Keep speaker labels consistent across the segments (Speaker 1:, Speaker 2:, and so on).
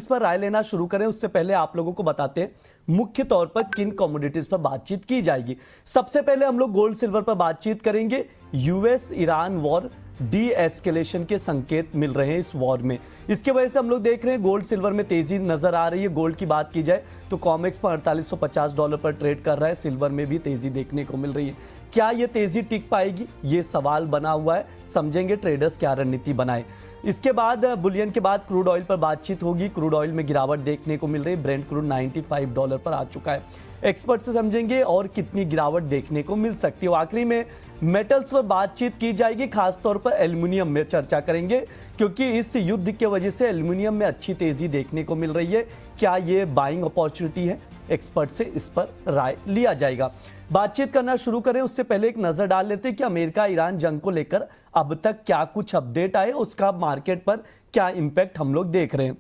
Speaker 1: इस पर राय लेना शुरू करें उससे पहले आप लोगों को बताते हैं मुख्य तौर पर किन कमोडिटीज पर बातचीत की जाएगी। सबसे पहले हम लोग गोल्ड सिल्वर पर बातचीत करेंगे। US Iran war D escalation के संकेत मिल रहे हैं इस वॉर में, इसके वजह से हम लोग देख रहे हैं गोल्ड सिल्वर में तेजी नजर आ रही है। गोल्ड की बात की जाए तो कॉमेक्स पर $4850 पर ट्रेड कर रहा है। सिल्वर में भी तेजी देखने को मिल रही है। क्या ये तेजी टिक पाएगी, ये सवाल बना हुआ है। समझेंगे ट्रेडर्स क्या रणनीति बनाए। इसके बाद बुलियन के बाद क्रूड ऑयल पर बातचीत होगी। क्रूड ऑयल में गिरावट देखने को मिल रही है। ब्रेंट क्रूड $95 पर आ चुका है। एक्सपर्ट से समझेंगे और कितनी गिरावट देखने को मिल सकती है। आखिरी में मेटल्स पर बातचीत की जाएगी, खासतौर पर एल्युमिनियम में चर्चा करेंगे, क्योंकि इस युद्ध के वजह से एल्युमिनियम में अच्छी तेजी देखने को मिल रही है। क्या ये बाइंग अपॉर्चुनिटी है? एक्सपर्ट से इस पर राय लिया जाएगा। बातचीत करना शुरू करें उससे पहले एक नजर डाल लेते हैं कि अमेरिका ईरान जंग को लेकर अब तक क्या कुछ अपडेट आए, उसका मार्केट पर क्या इंपैक्ट हम लोग देख रहे हैं।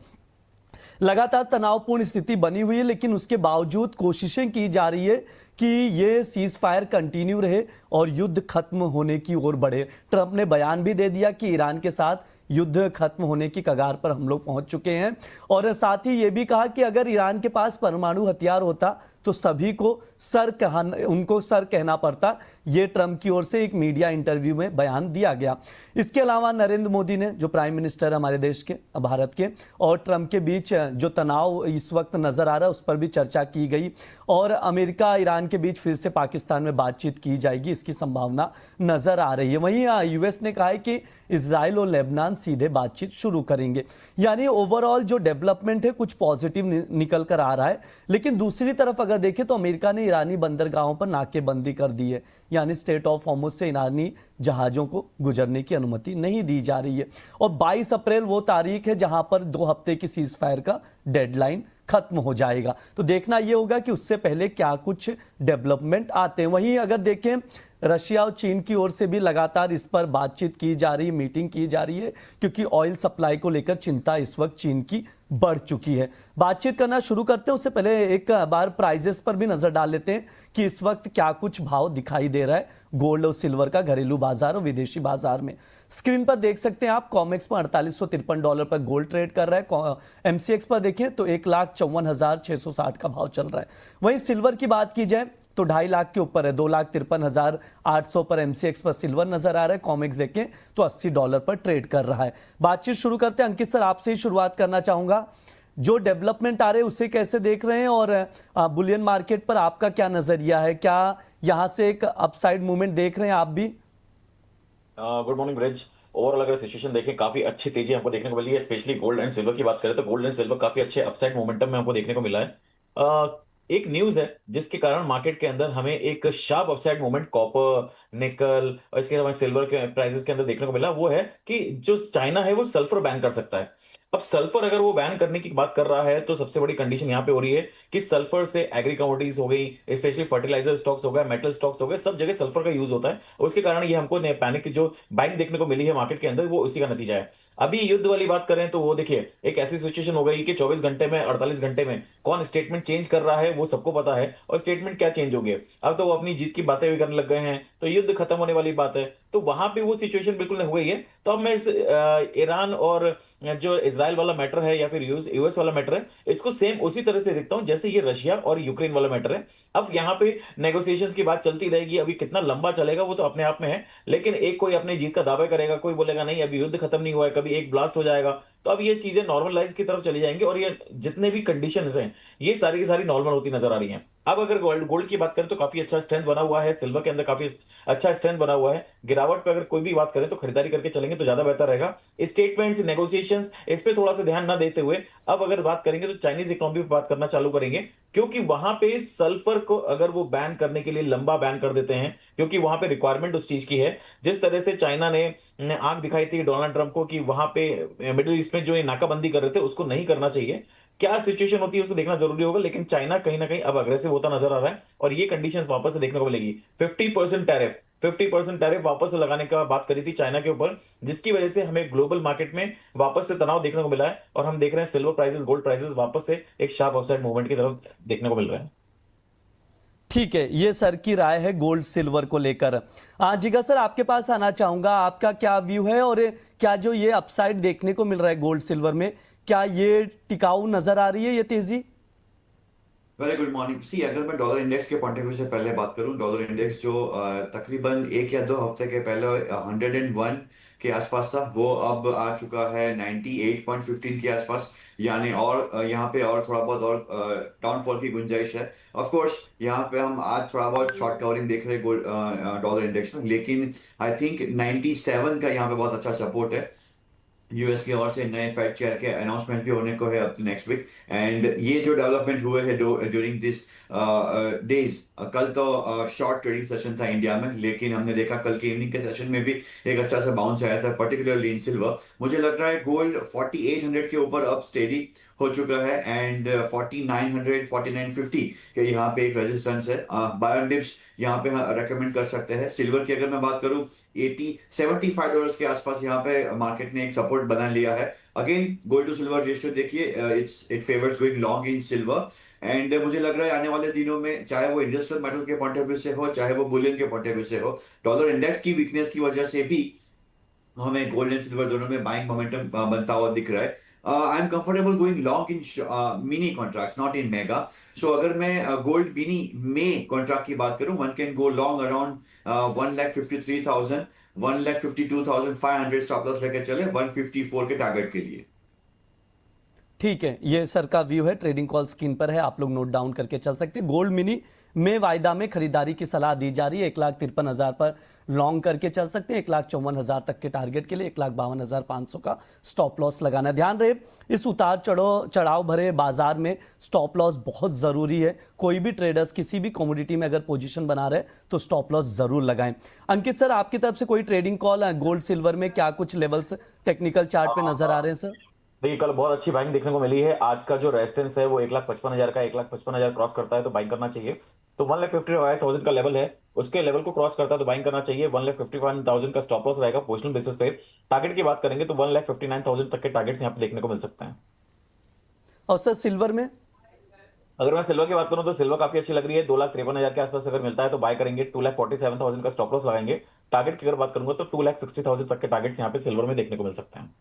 Speaker 1: लगातार तनावपूर्ण स्थिति बनी हुई है, लेकिन उसके बावजूद कोशिशें की जा रही है कि ये सीज फायर कंटिन्यू रहे और युद्ध खत्म होने की ओर बढ़े। ट्रंप ने बयान भी दे दिया कि ईरान के साथ युद्ध खत्म होने की कगार पर हम लोग पहुंच चुके हैं, और साथ ही ये भी कहा कि अगर ईरान के पास परमाणु हथियार होता तो सभी को उनको सर कहना पड़ता। ये ट्रंप की ओर से एक मीडिया इंटरव्यू में बयान दिया गया। इसके अलावा नरेंद्र मोदी ने, जो प्राइम मिनिस्टर हमारे देश के, भारत के, और ट्रंप के बीच जो तनाव इस वक्त नजर आ रहा है उस पर भी चर्चा की गई, और अमेरिका ईरान के बीच फिर से पाकिस्तान में बातचीत की जाएगी, इसकी संभावना नजर आ रही है। वहीं यूएस ने कहा है कि इजराइल और लेबनान सीधे बातचीत शुरू करेंगे। यानी ओवरऑल जो डेवलपमेंट है कुछ पॉजिटिव निकल कर आ रहा है। लेकिन दूसरी तरफ अगर देखें तो अमेरिका ने ईरानी बंदरगाहों पर नाकेबंदी कर दी है, यानी स्ट्रेट ऑफ हॉर्मुज से ईरानी जहाजों को गुजरने की अनुमति नहीं दी जा रही है। और 22 अप्रैल वो तारीख है जहां पर 2 हफ्ते की सीज फायर का डेडलाइन खत्म हो जाएगा। तो देखना यह होगा कि उससे पहले क्या कुछ डेवलपमेंट आते हैं। वहीं अगर देखें रशिया और चीन की ओर से भी लगातार इस पर बातचीत की जा रही है, मीटिंग की जा रही है, क्योंकि ऑयल सप्लाई को लेकर चिंता इस वक्त चीन की बढ़ चुकी है। बातचीत करना शुरू करते हैं उससे पहले एक बार प्राइजेस पर भी नजर डाल लेते हैं कि इस वक्त क्या कुछ भाव दिखाई दे रहा है गोल्ड और सिल्वर का घरेलू बाजार और विदेशी बाजार में। स्क्रीन पर देख सकते हैं आप, कॉमेक्स पर $4853 पर गोल्ड ट्रेड कर रहा है। एमसीएक्स पर देखें तो 1,54,660 का भाव चल रहा है। वहीं सिल्वर की बात की जाए तो 2.5 लाख के ऊपर है, 2,53,800 पर एमसीएक्स पर सिल्वर नजर आ रहा है। कॉमेक्स देखें तो $80 पर ट्रेड कर रहा है। बातचीत शुरू करते हैं। अंकित सर, आपसे ही शुरुआत करना चाहूंगा, जो डेवलपमेंट आ रहे हैं उसे कैसे देख रहे हैं, और बुलियन मार्केट पर आपका क्या नजरिया है? क्या यहां से एक अपसाइड मूवमेंट देख रहे हैं आप भी?
Speaker 2: Good morning bridge. ओवरऑल अगर सिचुएशन देखें काफी अच्छी तेजी हमको देखने को मिली है। स्पेशली गोल्ड एंड सिल्वर की बात करें तो गोल्ड एंड सिल्वर काफी अच्छे अपसाइड मोमेंटम में हमको देखने को मिला है। एक न्यूज है जिसके कारण मार्केट के अंदर हमें एक शार्प अपसाइड मोमेंट कॉपर, निकल और इसके अलावा सिल्वर के प्राइसेस के अंदर देखने को मिला। वो है कि जो चाइना है वो सल्फर बैन कर सकता है। अब सल्फर अगर वो बैन करने की बात कर रहा है तो सबसे बड़ी कंडीशन यहाँ पे हो रही है कि सल्फर से एग्री कमोडिटीज हो गई, स्पेशली फर्टिलाइजर स्टॉक्स हो गए, मेटल स्टॉक्स हो गए, सब जगह सल्फर का यूज होता है। उसके कारण ये हमको पैनिक जो बाइंग देखने को मिली है मार्केट के अंदर वो उसी का नतीजा है। अभी युद्ध वाली बात करें तो वो देखिए एक ऐसी सिचुएशन हो गई कि 24 घंटे में 48 घंटे में कौन स्टेटमेंट चेंज कर रहा है वो सबको पता है, और स्टेटमेंट क्या चेंज हो गया। अब तो वो अपनी जीत की बातें भी करने लग गए हैं, तो युद्ध खत्म होने वाली बात है, तो वहां पे वो सिचुएशन बिल्कुल हो गई है। तो अब मैं इस ईरान और जो इजराइल वाला मैटर है या फिर यूएस वाला मैटर है, इसको सेम उसी तरह से देखता हूं जैसे ये रशिया और यूक्रेन वाला मैटर है। अब यहाँ पे नेगोशिएशंस की बात चलती रहेगी। अभी कितना लंबा चलेगा वो तो अपने आप में है, लेकिन एक कोई अपनी जीत का दावा करेगा, कोई बोलेगा नहीं अभी युद्ध खत्म नहीं हुआ है, कभी एक ब्लास्ट हो जाएगा। तो अब ये चीजें नॉर्मलाइज की तरफ चली जाएंगी और ये जितने भी कंडीशंस हैं ये सारी की सारी नॉर्मल होती नजर आ रही हैं। अब अगर गोल्ड की बात करें तो काफी अच्छा स्ट्रेंथ बना हुआ है, सिल्वर के अंदर काफी अच्छा स्ट्रेंथ बना हुआ है। गिरावट पे अगर कोई भी बात करें तो खरीदारी करके चलेंगे तो ज्यादा बेहतर रहेगा। स्टेटमेंट्स, नेगोशिएशंस, इस पे थोड़ा सा ध्यान न देते हुए अब अगर बात करेंगे तो चाइनीज इकोनॉमी पे बात करना चालू करेंगे, क्योंकि वहां पे सल्फर को अगर वो बैन करने के लिए लंबा बैन कर देते हैं, क्योंकि वहां पे रिक्वायरमेंट उस चीज की है। जिस तरह से चाइना ने आंख दिखाई थी डोनाल्ड ट्रंप को कि वहां पे मिडिल ईस्ट में जो ये नाकाबंदी कर रहे थे उसको नहीं करना चाहिए। क्या सिचुएशन होती है उसको देखना जरूरी होगा, लेकिन चाइना कहीं ना कहीं अब अग्रेसिव होता नजर आ रहा है और ये कंडीशंस वापस से देखने को मिलेगी। 50% टैरिफ वापस से लगाने का बात करी थी चाइना के ऊपर, जिसकी वजह से हमें ग्लोबल मार्केट में वापस से तनाव देखने को मिला है और हम देख रहे हैं सिल्वर प्राइसेस, गोल्ड प्राइसेस वापस से एक शार्प अपसाइड मूवमेंट की तरफ देखने को मिल रहे हैं।
Speaker 1: ठीक है, ये सर की राय है गोल्ड सिल्वर को लेकर। जिगा सर, आपके पास आना चाहूंगा, आपका क्या व्यू है, और क्या जो ये अपसाइड देखने को मिल रहा है गोल्ड सिल्वर में, क्या ये टिकाऊ नजर आ रही है ये तेजी?
Speaker 3: Very good morning. सी, अगर मैं डॉलर इंडेक्स के पॉइंट ऑफ व्यू से पहले बात करूं, डॉलर इंडेक्स जो तकरीबन 1 या 2 हफ्ते के पहले 101 के आसपास था, वो अब आ चुका है 98.15 के आसपास। यानी और यहाँ पे और थोड़ा बहुत और डाउनफॉल की गुंजाइश है। ऑफ कोर्स यहाँ पे हम आज थोड़ा बहुत शॉर्ट कवरिंग देख रहे हैं डॉलर इंडेक्स में, लेकिन आई थिंक 97 का यहाँ पे बहुत अच्छा सपोर्ट है। यूएस की ओर से नए फेड चेयर के अनाउंसमेंट भी होने को है अब नेक्स्ट वीक। एंड ये जो डेवलपमेंट हुए हैं ड्यूरिंग दिस डेज, कल तो शॉर्ट ट्रेडिंग सेशन था इंडिया में, लेकिन हमने देखा कल के इवनिंग के सेशन में भी एक अच्छा सा बाउंस आया था, पर्टिकुलरली इन सिल्वर। मुझे लग रहा है गोल्ड 4800 के ऊपर अब स्टेडी हो चुका है एंड 4900 4950 के यहाँ पे एक रेजिस्टेंस है। बाय ऑन डिप्स यहाँ पे रेकमेंड कर सकते हैं। सिल्वर की अगर मैं बात करूँ, $75 के आसपास यहाँ पे मार्केट ने एक सपोर्ट बना लिया है। Again gold to silver ratio देखिए, it favours going long in silver. And मुझे लग रहा है आने वाले दिनों में, चाहे वो इंडस्ट्रियल मेटल के पॉइंट ऑफ व्यू से हो, चाहे वो बुलियन के पॉइंट ऑफ व्यू से हो, डॉलर इंडेक्स की वीकनेस की वजह से भी हमें गोल्ड एंड सिल्वर दोनों में बाइंग मोमेंटम बनता हुआ दिख रहा है। I am comfortable going long in mini contracts, not in mega. So अगर मैं गोल्ड मिनी में कॉन्ट्रैक्ट की बात करूं, one can go long around 1,53,000 1,52,500 stop loss लेके चले 154 के टारगेट के लिए।
Speaker 1: ठीक है, ये सर का व्यू है, ट्रेडिंग कॉल स्क्रीन पर है, आप लोग नोट डाउन करके चल सकते हैं। गोल्ड मिनी में वायदा में खरीदारी की सलाह दी जा रही है। 1,53,000 पर लॉन्ग करके चल सकते हैं। 1,54,000 तक के टारगेट के लिए 1,52,500 का स्टॉप लॉस लगाना। ध्यान रहे, इस उतार चढ़ाव भरे बाजार में स्टॉप लॉस बहुत जरूरी है। कोई भी ट्रेडर्स किसी भी कमोडिटी में अगर पोजीशन बना रहे तो स्टॉप लॉस जरूर लगाएं। अंकित सर, आपकी तरफ से कोई ट्रेडिंग कॉल गोल्ड सिल्वर में, क्या कुछ लेवल्स टेक्निकल चार्ट पे नजर आ रहे हैं सर?
Speaker 2: देखिए, कल बहुत अच्छी बाइंग देखने को मिली है। आज का जो रेजिस्टेंस है वो 1,55,000 का, 1,55,000 क्रॉस करता है तो बाइंग करना चाहिए। तो 1,55,000 का लेवल है, उसके लेवल को क्रॉस करता है तो बाइंग करना चाहिए। 1,51,000 का स्टॉप लॉस रहेगा पोजिशनल बेसिस पे। टारगेट की बात करेंगे तो 1,59,000 तक के टारगेट्स यहाँ पे देखने को मिल सकते हैं।
Speaker 1: और सर सिल्वर में?
Speaker 2: अगर मैं सिल्वर की बात करूं तो सिल्वर काफी अच्छी लग रही है। 2,53,000 के आसपास अगर मिलता है तो बाय करेंगे। 2,47,000 का स्टॉप लॉस लगाएंगे। टारगेट की अगर बात करूंगा तो 2,60,000 तक के टारगेट्स यहाँ पे सिल्वर में देखने को मिल सकते हैं।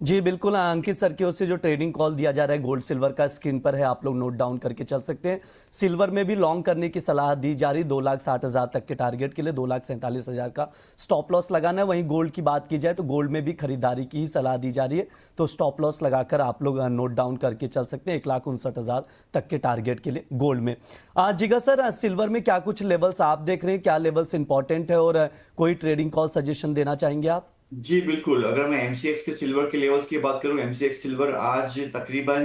Speaker 1: जी बिल्कुल, अंकित सर की ओर से जो ट्रेडिंग कॉल दिया जा रहा है गोल्ड सिल्वर का स्क्रीन पर है, आप लोग नोट डाउन करके चल सकते हैं। सिल्वर में भी लॉन्ग करने की सलाह दी जा रही, 2,60,000 तक के टारगेट के लिए 2,47,000 का स्टॉप लॉस लगाना है। वहीं गोल्ड की बात की जाए तो गोल्ड में भी खरीदारी की ही सलाह दी जा रही है, तो स्टॉप लॉस लगाकर आप लोग नोट डाउन करके चल सकते हैं 1,59,000 तक के टारगेट के लिए गोल्ड में। जिगा सर, सिल्वर में क्या कुछ लेवल्स आप देख रहे हैं, क्या लेवल्स इंपॉर्टेंट है और कोई ट्रेडिंग कॉल सजेशन देना चाहेंगे आप?
Speaker 3: जी बिल्कुल। अगर मैं एमसीएक्स के सिल्वर के लेवल्स की बात करूं, एमसीएक्स सिल्वर आज तकरीबन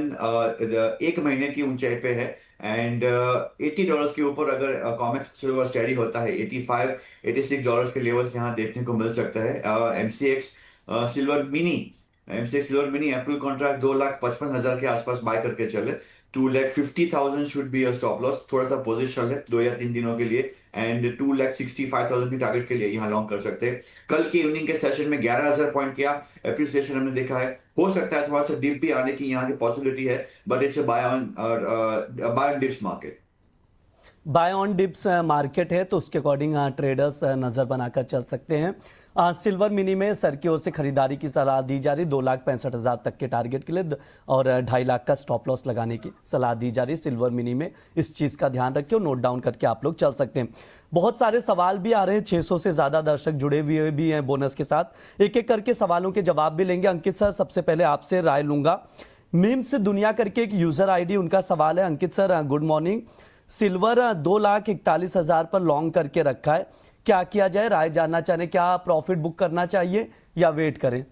Speaker 3: 1 महीने की ऊंचाई पे है एंड $80 के ऊपर अगर कॉमेक्स सिल्वर स्टडी होता है, $85-86 के लेवल्स यहाँ देखने को मिल सकता है। MCX silver mini MCX silver mini April contract 2,55,000 के आसपास बाय करके चले। 2,50,000 should be a stop loss, थोड़ा सा पोजिशन है 2 या 3 दिनों के लिए। एंड 2,65,000 की टारगेट के लिए यहाँ लॉन्ग कर सकते हैं। कल के इवनिंग के सेशन में 11,000 पॉइंट किया एप्रिसिएशन हमने देखा है। हो सकता है थोड़ा सा डिप भी आने की यहाँ की पॉसिबिलिटी है, but it's buy on dips market.
Speaker 1: Buy on dips market है तो उसके अकॉर्डिंग ट्रेडर्स नजर बनाकर चल सकते हैं। सिल्वर मिनी में सर की ओर से खरीदारी की सलाह दी जा रही, 2,65,000 तक के टारगेट के लिए और 2.5 लाख का स्टॉप लॉस लगाने की सलाह दी जा रही सिल्वर मिनी में। इस चीज का ध्यान रखिए और नोट डाउन करके आप लोग चल सकते हैं। बहुत सारे सवाल भी आ रहे हैं, 600 से ज्यादा दर्शक जुड़े हुए भी हैं बोनस के साथ। एक एक करके सवालों के जवाब भी लेंगे। अंकित सर, सबसे पहले आपसे राय लूंगा। मीम्स दुनिया करके एक यूजर आईडी, उनका सवाल है। अंकित सर गुड मॉर्निंग, सिल्वर 2,41,000 पर लॉन्ग करके रखा है, क्या किया जाए? राय जानना चाह रहे हैं, क्या प्रॉफिट बुक करना चाहिए या वेट करें?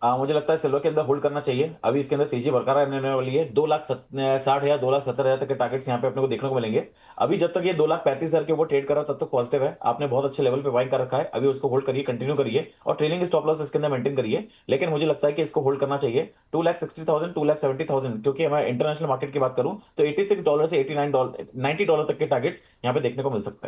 Speaker 2: मुझे लगता है सिल्वर के अंदर होल्ड करना चाहिए। अभी इसके अंदर तेजी बरकरार रहने वाली है। 2,60,000 2,70,000 तक के टारगेट्स यहाँ पे अपने को देखने को मिलेंगे। अभी जब तक ये 2,35,000 के ऊपर ट्रेड कर रहा है तब तक पॉजिटिव है। आपने बहुत अच्छे लेवल पे बाइंग कर रखा है, अभी उसको होल्ड करिए, कंटिन्यू करिए और ट्रेलिंग स्टॉप लॉस इसके अंदर मेंटेन करिए। लेकिन मुझे लगता है कि इसको होल्ड करना चाहिए 2,60,000 2,70,000, क्योंकि मैं इंटरनेशनल मार्केट की बात करूं तो $86 से $89 $90 तक के टारगेट्स यहाँ पे देखने को मिल सकते हैं।